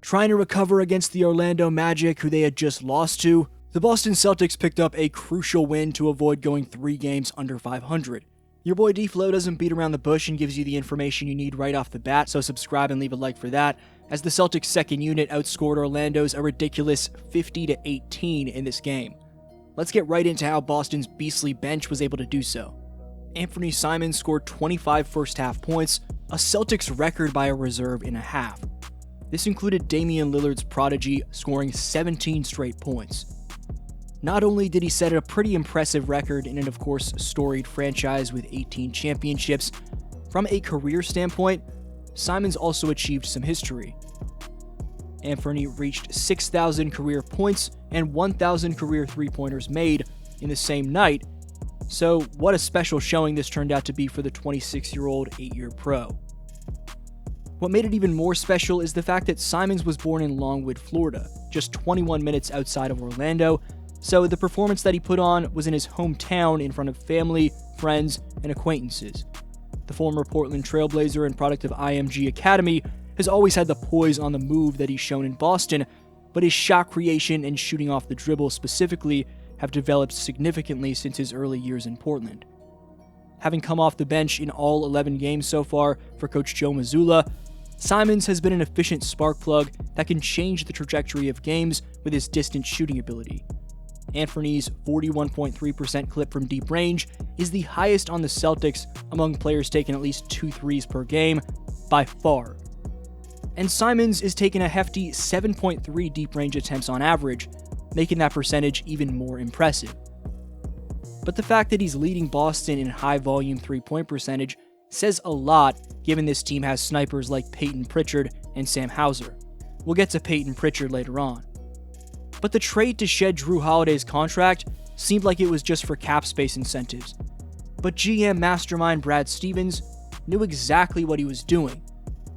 Trying to recover against the Orlando Magic, who they had just lost to, the Boston Celtics picked up a crucial win to avoid going 3 games under 500. Your boy DFlow doesn't beat around the bush and gives you the information you need right off the bat, so subscribe and leave a like for that, as the Celtics' second unit outscored Orlando's a ridiculous 50-18 in this game. Let's get right into how Boston's beastly bench was able to do so. Anfernee Simons scored 25 first-half points, a Celtics record by a reserve in a half. This included Damian Lillard's prodigy scoring 17 straight points. Not only did he set a pretty impressive record in an, of course, storied franchise with 18 championships, from a career standpoint, Simons also achieved some history. Anfernee reached 6,000 career points and 1,000 career three-pointers made in the same night, so what a special showing this turned out to be for the 26-year-old 8-year pro. What made it even more special is the fact that Simons was born in Longwood, Florida, just 21 minutes outside of Orlando, so the performance that he put on was in his hometown in front of family, friends, and acquaintances. The former Portland Trailblazer and product of IMG Academy has always had the poise on the move that he's shown in Boston, but his shot creation and shooting off the dribble specifically have developed significantly since his early years in Portland. Having come off the bench in all 11 games so far for Coach Joe Mazzulla, Simons has been an efficient spark plug that can change the trajectory of games with his distant shooting ability. Anfernee's 41.3% clip from deep range is the highest on the Celtics among players taking at least 2 threes per game, by far. And Simons is taking a hefty 7.3 deep range attempts on average, making that percentage even more impressive. But the fact that he's leading Boston in high volume 3-point percentage says a lot, given this team has snipers like Peyton Pritchard and Sam Hauser. We'll get to Peyton Pritchard later on. But the trade to shed Drew Holiday's contract seemed like it was just for cap space incentives. But GM mastermind Brad Stevens knew exactly what he was doing,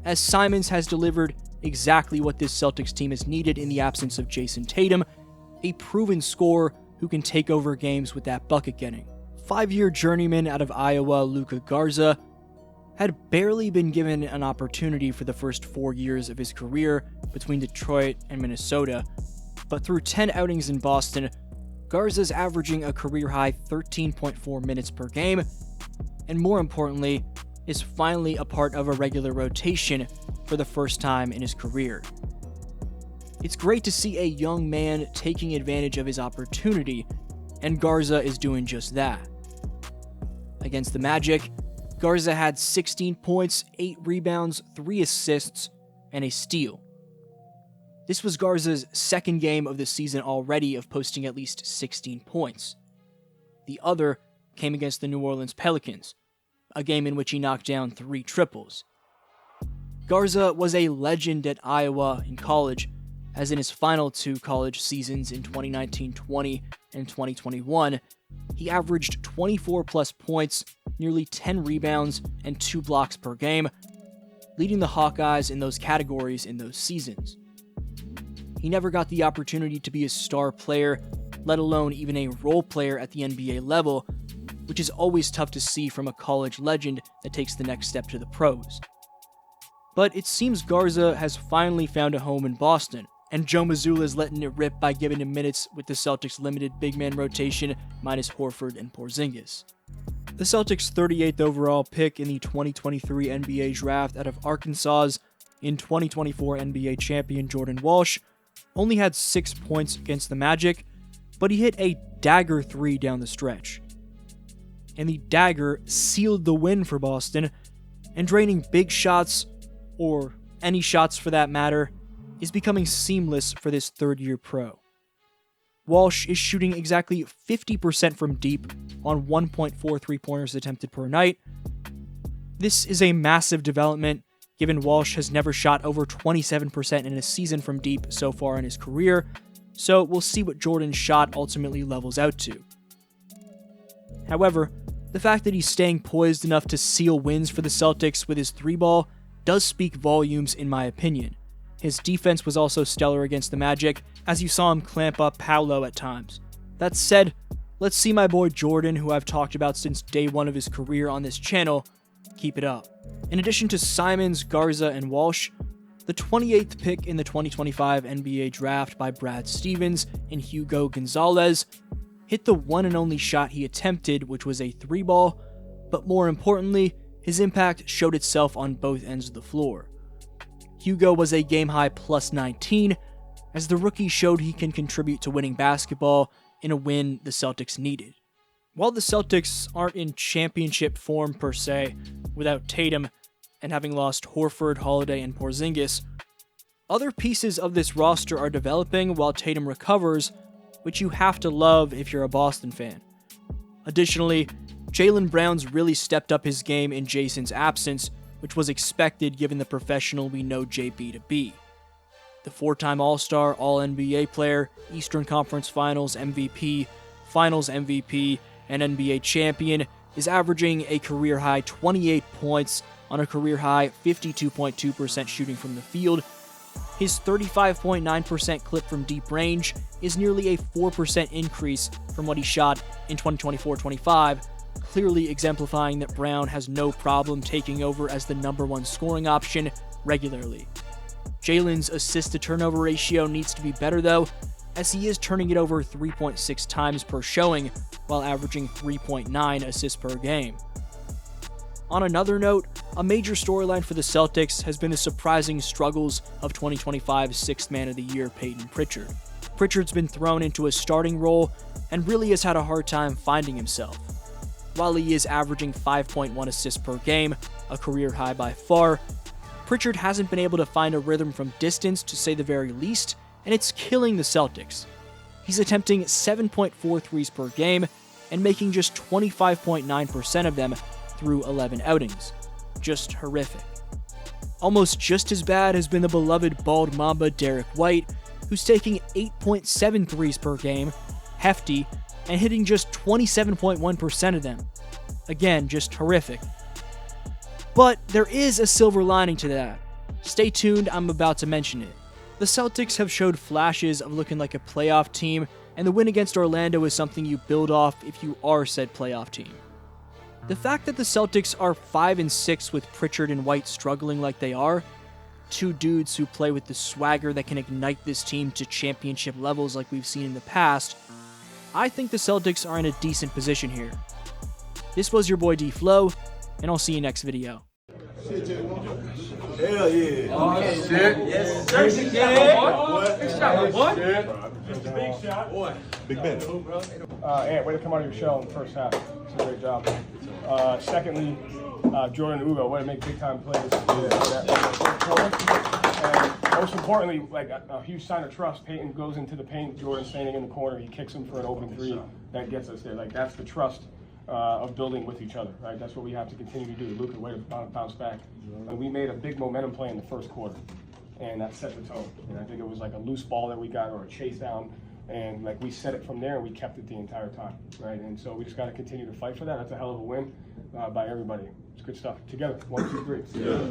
as Simons has delivered exactly what this Celtics team has needed in the absence of Jason Tatum, a proven scorer who can take over games with that bucket getting. 5-year journeyman out of Iowa, Luka Garza, had barely been given an opportunity for the first 4 years of his career between Detroit and Minnesota, but through 10 outings in Boston, Garza's averaging a career-high 13.4 minutes per game, and more importantly, is finally a part of a regular rotation for the first time in his career. It's great to see a young man taking advantage of his opportunity, and Garza is doing just that. Against the Magic, Garza had 16 points, 8 rebounds, 3 assists, and a steal. This was Garza's second game of the season already of posting at least 16 points. The other came against the New Orleans Pelicans, a game in which he knocked down 3 triples. Garza was a legend at Iowa in college, as in his final 2 college seasons in 2019-20 and 2021, he averaged 24-plus points, nearly 10 rebounds, and 2 blocks per game, leading the Hawkeyes in those categories in those seasons. He never got the opportunity to be a star player, let alone even a role player at the NBA level, which is always tough to see from a college legend that takes the next step to the pros. But it seems Garza has finally found a home in Boston, and Joe Mazzulla is letting it rip by giving him minutes with the Celtics' limited big man rotation minus Horford and Porzingis. The Celtics' 38th overall pick in the 2023 NBA draft out of Arkansas's in 2024 NBA champion Jordan Walsh only had 6 points against the Magic, but he hit a dagger 3 down the stretch. And the dagger sealed the win for Boston, and draining big shots, or any shots for that matter, is becoming seamless for this third-year pro. Walsh is shooting exactly 50% from deep on 1.4 three-pointers attempted per night. This is a massive development, given Walsh has never shot over 27% in a season from deep so far in his career, so we'll see what Jordan's shot ultimately levels out to. However, the fact that he's staying poised enough to seal wins for the Celtics with his 3-ball does speak volumes in my opinion. His defense was also stellar against the Magic, as you saw him clamp up Paolo at times. That said, let's see my boy Jordan, who I've talked about since day one of his career on this channel, keep it up. In addition to Simons, Garza, and Walsh, The 28th pick in the 2025 NBA draft by Brad Stevens and Hugo Gonzalez hit the one and only shot he attempted, which was a 3-ball, but more importantly, his impact showed itself on both ends of the floor. Hugo was a game-high plus 19, as the rookie showed he can contribute to winning basketball in a win the Celtics needed. While the Celtics aren't in championship form per se, without Tatum and having lost Horford, Holiday, and Porzingis, other pieces of this roster are developing while Tatum recovers, which you have to love if you're a Boston fan. Additionally, Jaylen Brown's really stepped up his game in Jason's absence, which was expected given the professional we know JB to be. The 4-time All-Star, All-NBA player, Eastern Conference Finals MVP, Finals MVP, and NBA champion is averaging a career-high 28 points on a career-high 52.2% shooting from the field. His 35.9% clip from deep range is nearly a 4% increase from what he shot in 2024-25, clearly exemplifying that Brown has no problem taking over as the #1 scoring option regularly. Jaylen's assist-to-turnover ratio needs to be better though, as he is turning it over 3.6 times per showing, while averaging 3.9 assists per game. On another note, a major storyline for the Celtics has been the surprising struggles of 2025's Sixth Man of the Year, Peyton Pritchard. Pritchard's been thrown into a starting role and really has had a hard time finding himself. While he is averaging 5.1 assists per game, a career high by far, Pritchard hasn't been able to find a rhythm from distance to say the very least, and it's killing the Celtics. He's attempting 7.4 threes per game and making just 25.9% of them through 11 outings. Just horrific. Almost just as bad has been the beloved bald Mamba Derek White, who's taking 8.7 threes per game, hefty, and hitting just 27.1% of them. Again, just horrific. But there is a silver lining to that. Stay tuned, I'm about to mention it. The Celtics have showed flashes of looking like a playoff team, and the win against Orlando is something you build off if you are said playoff team. The fact that the Celtics are 5-6 with Pritchard and White struggling like they are, two dudes who play with the swagger that can ignite this team to championship levels like we've seen in the past, I think the Celtics are in a decent position here. This was your boy DFlow, and I'll see you next video. Hell yeah. Oh, shit. Yes, sir. Yeah. Big shot, boy. Just a big shot. Boy. Big Ben. Ant, way to come out of your shell in the first half. It's a great job. Secondly, Jordan Ugo, way to make big-time plays. And most importantly, like a huge sign of trust, Peyton goes into the paint, Jordan standing in the corner, he kicks him for an open three. That gets us there. Like, that's the trust of building with each other, right? That's what we have to continue to do. Luka, way to bounce back. And we made a big momentum play in the first quarter, and that set the tone. And I think it was like a loose ball that we got or a chase down, and like we set it from there and we kept it the entire time, right? And so we just got to continue to fight for that. That's a hell of a win by everybody. It's good stuff. Together, 1, 2, 3. Yeah.